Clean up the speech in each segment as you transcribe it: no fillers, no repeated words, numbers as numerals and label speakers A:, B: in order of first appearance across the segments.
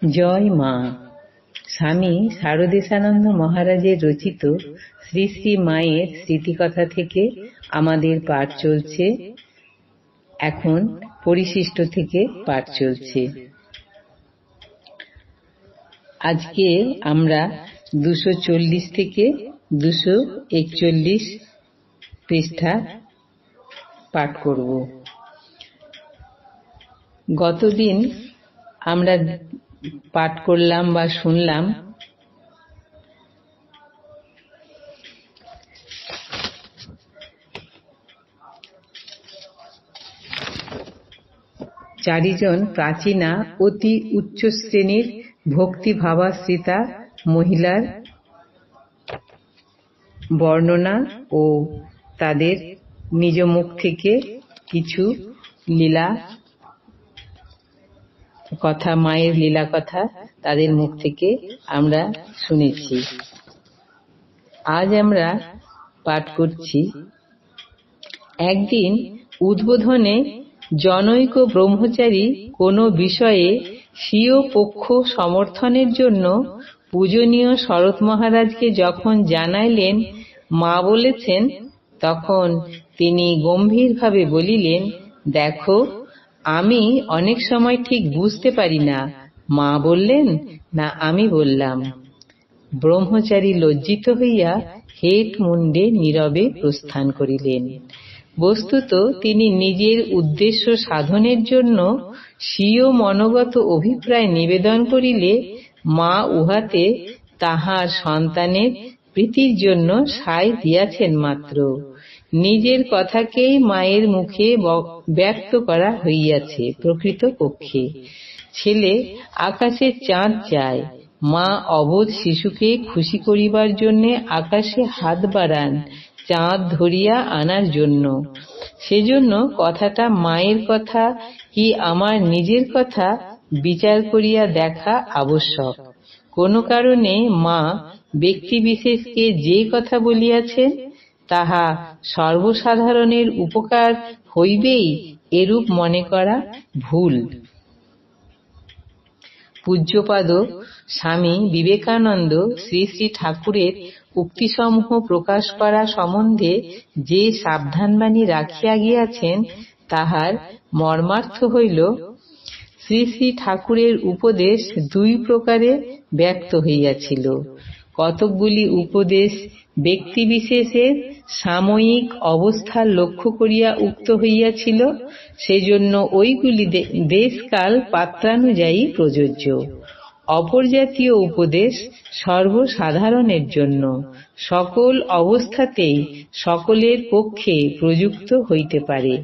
A: জয় মা। স্বামী শারদেশানন্দ মহারাজের রচিত শ্রী শ্রী মায়ের স্মৃতিকথা থেকে আমাদের পাঠ চলছে। এখন পরিশিষ্ট থেকে পাঠ চলছে। আজকে আমরা 240 থেকে 241 পৃষ্ঠা পাঠ করব। গতদিন আমরা পাঠ করলাম বা শুনলাম চারিজন প্রাচীনা অতি উচ্চ শ্রেণীর ভক্তি ভাবাশ্রিতা মহিলার বর্ণনা ও তাদের নিজ মুখ থেকে কিছু লীলা কথা, মায়ের লীলা কথা তাদের মুখ থেকে আমরা শুনেছি। আজ আমরা পাঠ করছি। একদিন উদ্বোধনে জনৈক ব্রহ্মচারী কোনো বিষয়ে স্বীয় পক্ষ সমর্থনের জন্য পূজনীয় শরৎ মহারাজকে যখন জানাইলেন মা বলেছেন, তখন তিনি গম্ভীরভাবে বলিলেন, দেখো, আমি অনেক সময় ঠিক বুঝতে পারি না মা বললেন না আমি বললাম। ব্রহ্মচারী লজ্জিত হইয়া হেট মুণ্ডে নীরবে প্রস্থান করিলেন। বস্তুত তিনি নিজের উদ্দেশ্য সাধনের জন্য স্বীয় মনোগত অভিপ্রায় নিবেদন করিলে মা উহাতে তাহার সন্তানের প্রীতির জন্য সায় দিয়াছেন মাত্র। নিজের কথাকেই মায়ের মুখে ব্যক্ত করা হইয়াছে। প্রকৃতপক্ষে ছেলে আকাশের চাঁদ চায়, মা অবোধ শিশুকে খুশি করিবার জন্য আকাশে হাত বাড়ান চাঁদ ধরিয়া আনার জন্য। সেজন্য কথাটা মায়ের কথা কি আমার নিজের কথা বিচার করিয়া দেখা আবশ্যক। কোন কারণে মা ব্যক্তিবিশেষকে যে কথা বলিয়াছেন তাহা সর্বসাধারণের উপকার হইবেই এরূপ মনে করা ভুল। পূজ্যপাদ স্বামী বিবেকানন্দ শ্রী শ্রী ঠাকুরের উক্তিসমূহ প্রকাশ করা সম্বন্ধে যে সাবধানবাণী রাখিয়া গিয়াছেন তাহার মর্মার্থ হইল, শ্রী শ্রী ঠাকুরের উপদেশ দুই প্রকারে ব্যক্ত হইয়াছিল। কতকগুলি উপদেশ ব্যক্তিবিশেষের সাময়িক অবস্থার লক্ষ্য করিয়া উক্ত হইয়াছিল, সেজন্য ওইগুলি দেশকাল পাত্রানুযায়ী প্রযোজ্য। অপর জাতীয় উপদেশ সর্বসাধারণের জন্য, সকল অবস্থাতেই সকলের পক্ষে প্রযুক্ত হইতে পারে।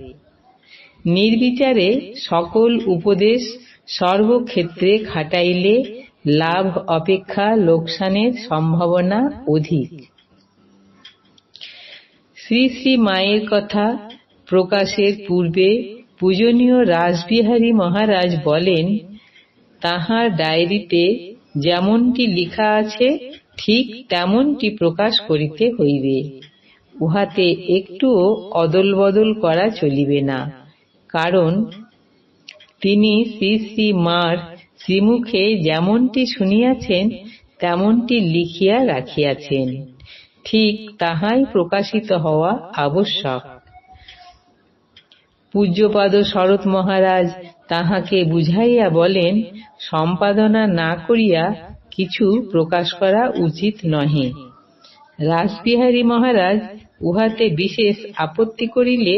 A: নির্বিচারে সকল উপদেশ সর্বক্ষেত্রে খাটাইলে লাভ অপেক্ষা লোকসানের সম্ভাবনা অধিক। শ্রী শ্রী মায়ের কথা প্রকাশের পূর্বে পূজনীয় রাসবিহারী মহারাজ বলেন, তাহার ডায়েরিতে যেমনটি লিখা আছে ঠিক তেমনটি প্রকাশ করিতে হইবে। উহাতে একটুও অদল বদল করা চলিবে না। কারণ তিনি শ্রী শ্রী মার শ্রীমুখে যেমনটি শুনিয়াছেন তেমনটি লিখিয়া রাখিয়াছেন। ঠিক তাহাই প্রকাশিত হওয়া আবশ্যক। পূজ্যপাদ শরৎ মহারাজ তাহাকে বুঝাইয়া বলেন, সম্পাদনা না করিয়া কিছু প্রকাশ করা উচিত নহে। রাসবিহারী মহারাজ উহাতে বিশেষ আপত্তি করিলে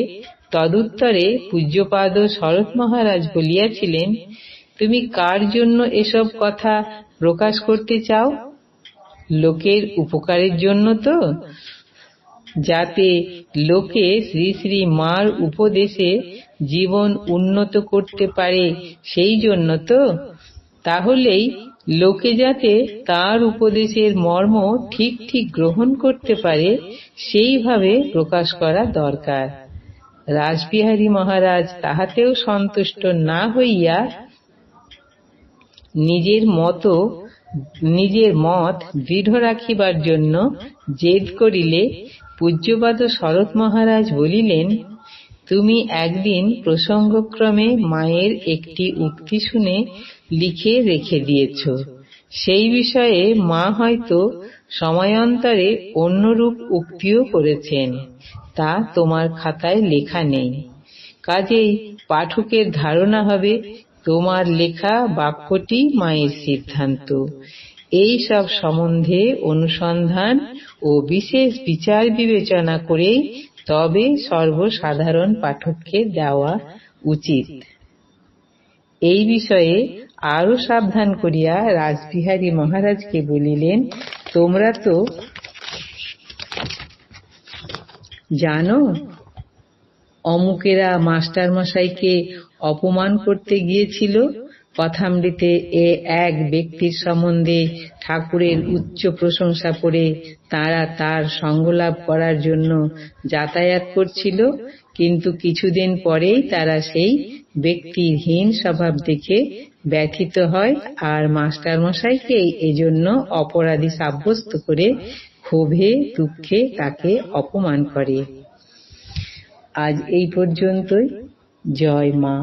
A: তদুত্তরে পূজ্যপাদ শরৎ মহারাজ বলিয়াছিলেন, তুমি কার জন্য এসব কথা প্রকাশ করতে চাও? লোকের উপকারের জন্য তো? যাতে লোকে শ্রী শ্রী মার উপদেশে জীবন উন্নত করতে পারে সেই জন্য তো? তাহলেই লোকে যাতে তার উপদেশের মর্ম ঠিক ঠিক গ্রহণ করতে পারে সেইভাবে প্রকাশ করা দরকার। রাসবিহারী মহারাজ তাহাতেও সন্তুষ্ট না হইয়া নিজের মত দৃঢ় রাখিবার জন্য জেদ করিলে পূজ্যপাদ শরৎ মহারাজ বলিলেন, তুমি একদিন প্রসঙ্গক্রমে মায়ের একটি উক্তি শুনে লিখে রেখে দিয়েছ। সেই বিষয়ে মা হয়তো সময়ান্তরে অন্যরূপ উক্তিও করেছেন, তা তোমার খাতায় লেখা নেই। কাজেই পাঠকের ধারণা হবে তোমার লেখা বাক্যটি মায়ের সিদ্ধান্ত। এই সব সম্বন্ধে অনুসন্ধান ও বিশেষ বিচার বিবেচনা করেই তবে সর্বসাধারণ পাঠককে দেওয়া উচিত। এই বিষয়ে আরো সাবধান করিয়া রাসবিহারী মহারাজকে বলিলেন, তোমরা তো জানো অমুকেরা মাস্টারমশাইকে অপমান করতে গিয়েছিল। কথামৃতে এ এক ব্যক্তির সম্বন্ধে ঠাকুরের উচ্চ প্রশংসা করে তারা তার সঙ্গলাভ করার জন্য যাতায়াত করছিল, কিন্তু কিছুদিন পরেই তারা সেই ব্যক্তির হীন স্বভাব দেখে ব্যথিত হয় আর মাস্টারমশাইকে এজন্য অপরাধী সাব্যস্ত করে ক্ষোভে দুঃখে তাকে অপমান করে। আজ এই পর্যন্তই। জয় মা।